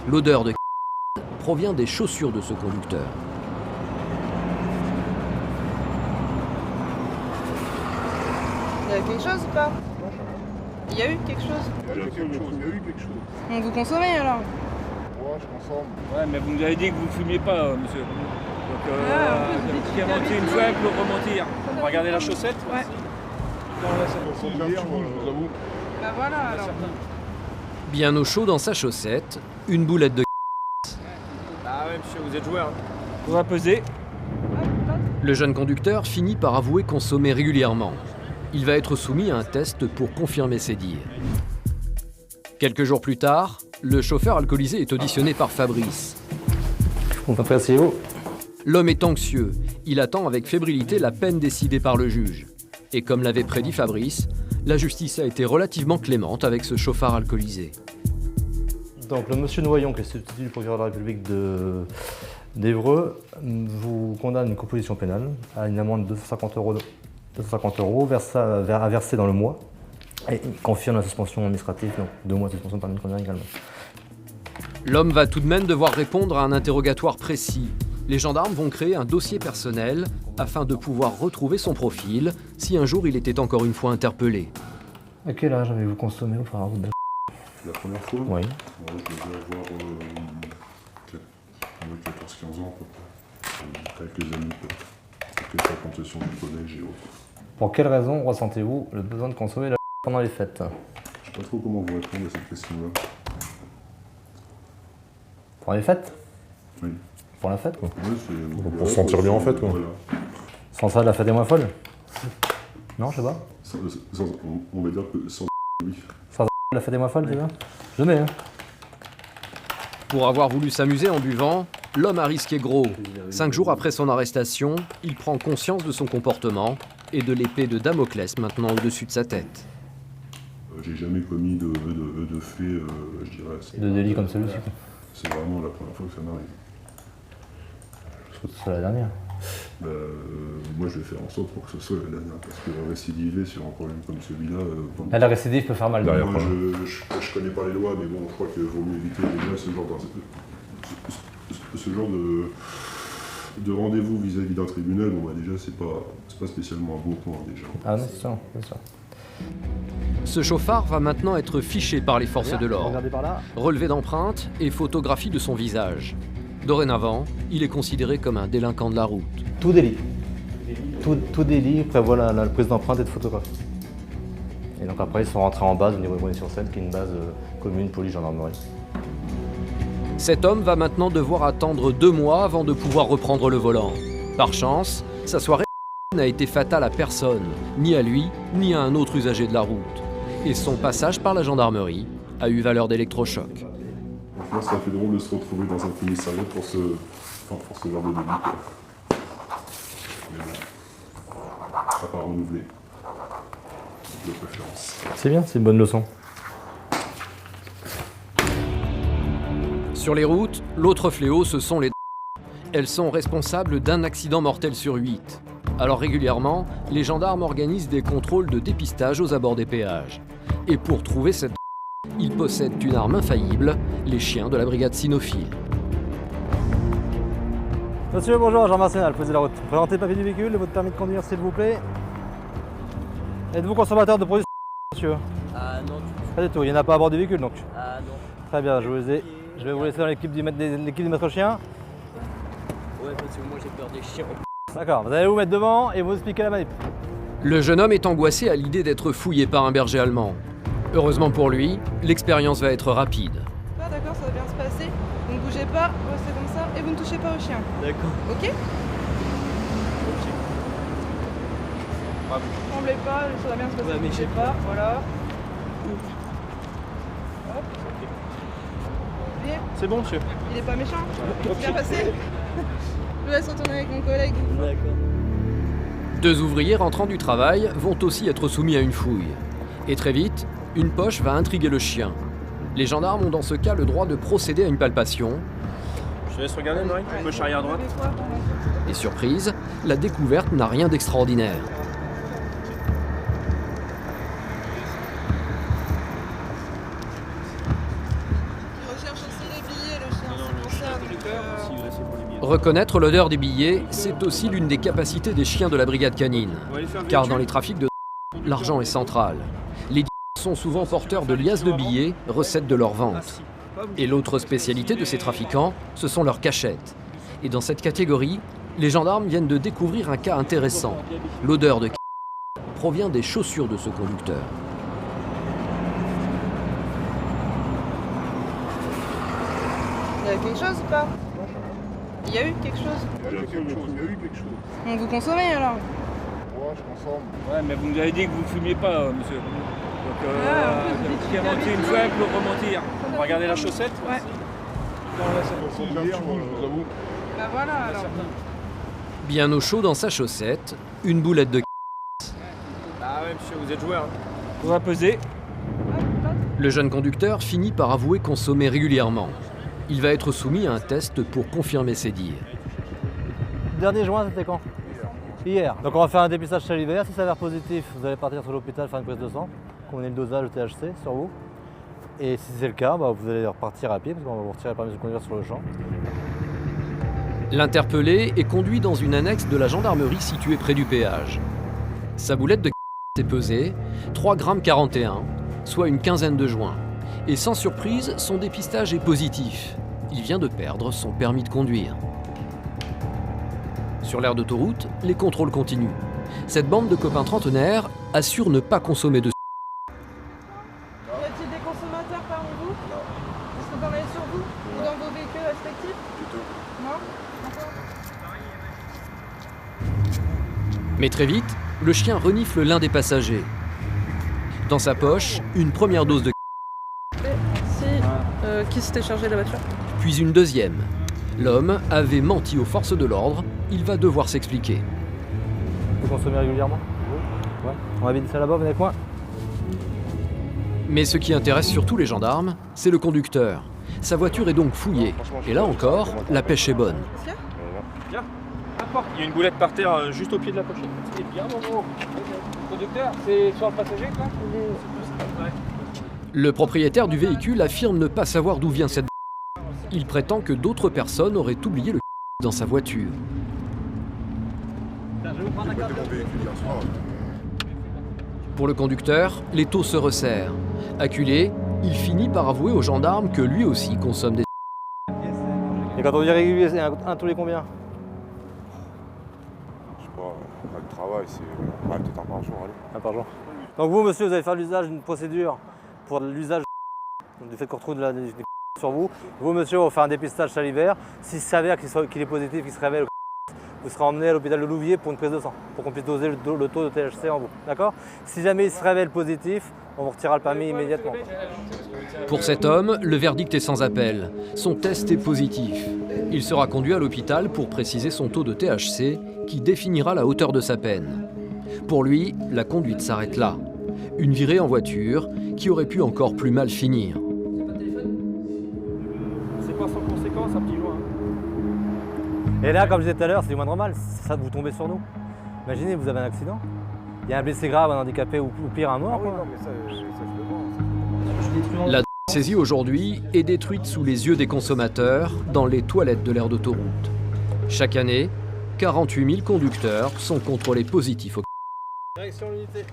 L'odeur de provient des chaussures de ce conducteur. Il y a quelque chose ou pas? Il y a eu quelque chose? Il y a eu quelque chose. Donc vous consommez alors? Moi, je consomme. Ouais, mais vous nous avez dit que vous ne fumiez pas, monsieur. Donc, qui a menti une fois peut rementir. On va regarder la chaussette. Ouais. Je vous avoue. Bah voilà alors. Bien au chaud dans sa chaussette, une boulette de Ah ouais, monsieur, vous êtes joueur. On va peser. Le jeune conducteur finit par avouer consommer régulièrement. Il va être soumis à un test pour confirmer ses dires. Quelques jours plus tard, le chauffeur alcoolisé est auditionné par Fabrice. L'homme est anxieux. Il attend avec fébrilité la peine décidée par le juge. Et comme l'avait prédit Fabrice, la justice a été relativement clémente avec ce chauffard alcoolisé. Donc le monsieur Noyon, qui est substitut du procureur de la République d'Évreux, vous condamne à une composition pénale à une amende de 250 euros à verser dans le mois. Et il confirme la suspension administrative, donc 2 mois de suspension de permis de conduire également. L'homme va tout de même devoir répondre à un interrogatoire précis. Les gendarmes vont créer un dossier personnel afin de pouvoir retrouver son profil si un jour il était encore une fois interpellé. À quel âge avez-vous consommé auparavant? La première fois? Oui. Ouais, je devais avoir 14-15 ans, quoi. Avec les amis, quoi. Avec les fréquentations du collège et autres. Pour quelle raison ressentez-vous le besoin de consommer la pendant les fêtes? Je sais pas trop comment vous répondre à cette question-là. Pour les fêtes? Oui. Pour la fête, quoi. Ouais, c'est... Pour se sentir bien en fête, quoi. Voilà. Sans ça, la fête est moins folle? Non, je sais pas. On va dire que sans oui. La fête est moins folle, tu vois? Jamais, hein. Pour avoir voulu s'amuser en buvant, l'homme a risqué gros. 5 jours après son arrestation, il prend conscience de son comportement et de l'épée de Damoclès maintenant au-dessus de sa tête. J'ai jamais commis de fait, je dirais. De délit comme celui-ci. C'est vraiment la première fois que ça m'arrive. Je trouve que c'est la dernière. Moi, je vais faire en sorte pour que ce soit la dernière, parce que récidiver sur un problème comme celui-là... La récidive peut faire mal. Derrière, moi, quoi. je connais pas les lois, mais bon, je crois qu'il vaut mieux éviter déjà ce genre de rendez-vous vis-à-vis d'un tribunal. Bon, bah, déjà, c'est pas spécialement un bon point, déjà. Ah non, c'est ça, c'est ça. Ce chauffard va maintenant être fiché par les forces de l'ordre. Regardez par là. Relevé d'empreintes et photographie de son visage. Dorénavant, il est considéré comme un délinquant de la route. Tout délit. Tout délit prévoit la prise d'empreinte et de photographie. Et donc après, ils sont rentrés en base au niveau de Bonnet-sur-Seine, qui est une base commune police-gendarmerie. Cet homme va maintenant devoir attendre 2 mois avant de pouvoir reprendre le volant. Par chance, sa soirée n'a été fatale à personne, ni à lui, ni à un autre usager de la route. Et son passage par la gendarmerie a eu valeur d'électrochoc. Franchement, ça fait drôle de se retrouver dans un commissariat pour ce genre de délit, quoi. Mais bon, ça va pas renouveler. De préférence. C'est bien, c'est une bonne leçon. Sur les routes, l'autre fléau, ce sont les Elles sont responsables d'un accident mortel sur 8. Alors régulièrement, les gendarmes organisent des contrôles de dépistage aux abords des péages. Et pour trouver cette ils possèdent une arme infaillible, les chiens de la brigade cynophile. Monsieur, bonjour, Jean-Marc Sénal, posez la route. Présentez le papier du véhicule et votre permis de conduire, s'il vous plaît. Êtes-vous consommateur de produits, monsieur? Ah non. Pas du tout, il n'y en a pas à bord du véhicule donc. Ah non. Très bien, je vais vous laisser dans l'équipe du maître chien. Ouais, parce que moi j'ai peur des chiens. D'accord, vous allez vous mettre devant et vous expliquer la manip. Le jeune homme est angoissé à l'idée d'être fouillé par un berger allemand. Heureusement pour lui, l'expérience va être rapide. Ah d'accord, ça va bien se passer. Vous ne bougez pas, restez comme ça et vous ne touchez pas au chien. D'accord. Ok? Tremblez pas, ça va bien se passer. Ouais, mais bougez j'ai pas, voilà. Hop. Bien. C'est bon, monsieur. Il est pas méchant. C'est bien passé. Je vous laisse retourner avec mon collègue. D'accord. 2 ouvriers rentrant du travail vont aussi être soumis à une fouille. Et très vite, une poche va intriguer le chien. Les gendarmes ont dans ce cas le droit de procéder à une palpation. Je te laisse regarder, Marie. Poche arrière droite. Et surprise, la découverte n'a rien d'extraordinaire. Je recherche aussi les billets Reconnaître l'odeur des billets, c'est aussi l'une des capacités des chiens de la brigade canine. Car dans les trafics de l'argent est central. Les sont souvent porteurs de liasses de billets, recettes de leur vente. Et l'autre spécialité de ces trafiquants, ce sont leurs cachettes. Et dans cette catégorie, les gendarmes viennent de découvrir un cas intéressant. L'odeur de provient des chaussures de ce conducteur. Il y a quelque chose ou pas? Il y a eu quelque chose? Il y a eu quelque chose. Donc vous consommez alors? Moi, je consomme. Ouais, mais vous nous avez dit que vous ne fumiez pas, monsieur. Donc, vous dites qui a menti une fois peut rementir. On va regarder la chaussette. Ouais. J'ai un petit goût, je vous avoue. Bah voilà alors. Bien au chaud dans sa chaussette, une boulette de Ah ouais, monsieur, vous êtes joueur. On va peser. Le jeune conducteur finit par avouer consommer régulièrement. Il va être soumis à un test pour confirmer ses dires. Dernier juin, c'était quand? Hier. Donc on va faire un dépistage salivaire. Si ça s'avère positif, vous allez partir sur l'hôpital faire une prise de sang. Qu'on ait le dosage de THC sur vous. Et si c'est le cas, vous allez repartir à pied parce qu'on va vous retirer le permis de conduire sur le champ. L'interpellé est conduit dans une annexe de la gendarmerie située près du péage. Sa boulette de est pesée 3,41 g, soit une quinzaine de joints. Et sans surprise, son dépistage est positif. Il vient de perdre son permis de conduire. Sur l'aire d'autoroute, les contrôles continuent. Cette bande de copains trentenaires assure ne pas consommer de Y a-t-il des consommateurs parmi vous? Non. Est-ce que vous en avez sur vous? Ou dans vos véhicules respectifs? Du tout. Non? D'accord. Mais très vite, le chien renifle l'un des passagers. Dans sa poche, une première dose de Qui s'était chargé de la voiture? puis une deuxième. L'homme avait menti aux forces de l'ordre, il va devoir s'expliquer. Vous consommez régulièrement? Oui. Ouais. On va vider ça là-bas, venez avec moi. Mais ce qui intéresse surtout les gendarmes, c'est le conducteur. Sa voiture est donc fouillée. Et là encore, la pêche est bonne. Viens. N'importe. Il y a une boulette par terre juste au pied de la pochette. C'est bien, Momo. Conducteur, c'est sur le passager, quoi? Le propriétaire du véhicule affirme ne pas savoir d'où vient cette. Il prétend que d'autres personnes auraient oublié le dans sa voiture. Pour le conducteur, les taux se resserrent. Acculé, il finit par avouer aux gendarmes que lui aussi consomme des. Et quand on dit régulier, c'est un tous les combien? Je sais pas, avec le travail, c'est peut-être un par jour, allez. Un par jour. Donc vous, monsieur, vous allez faire l'usage d'une procédure pour l'usage du fait qu'on retrouve des sur vous. Vous, monsieur, on va faire un dépistage salivaire. S'il s'avère qu'il est positif, qu'il se révèle, vous serez emmené à l'hôpital de Louviers pour une prise de sang, pour qu'on puisse doser le taux de THC en vous. D'accord? Si jamais il se révèle positif, on vous retirera le permis immédiatement. Pour cet homme, le verdict est sans appel. Son test est positif. Il sera conduit à l'hôpital pour préciser son taux de THC qui définira la hauteur de sa peine. Pour lui, la conduite s'arrête là. Une virée en voiture qui aurait pu encore plus mal finir. C'est pas sans conséquence, un petit joint. Et là, comme je disais tout à l'heure, c'est du moindre mal, ça vous tombez sur nous. Imaginez, vous avez un accident, il y a un blessé grave, un handicapé ou pire un mort. Quoi. La saisie aujourd'hui est détruite sous les yeux des consommateurs dans les toilettes de l'aire d'autoroute. Chaque année, 48 000 conducteurs sont contrôlés positifs au. Direction l'unité.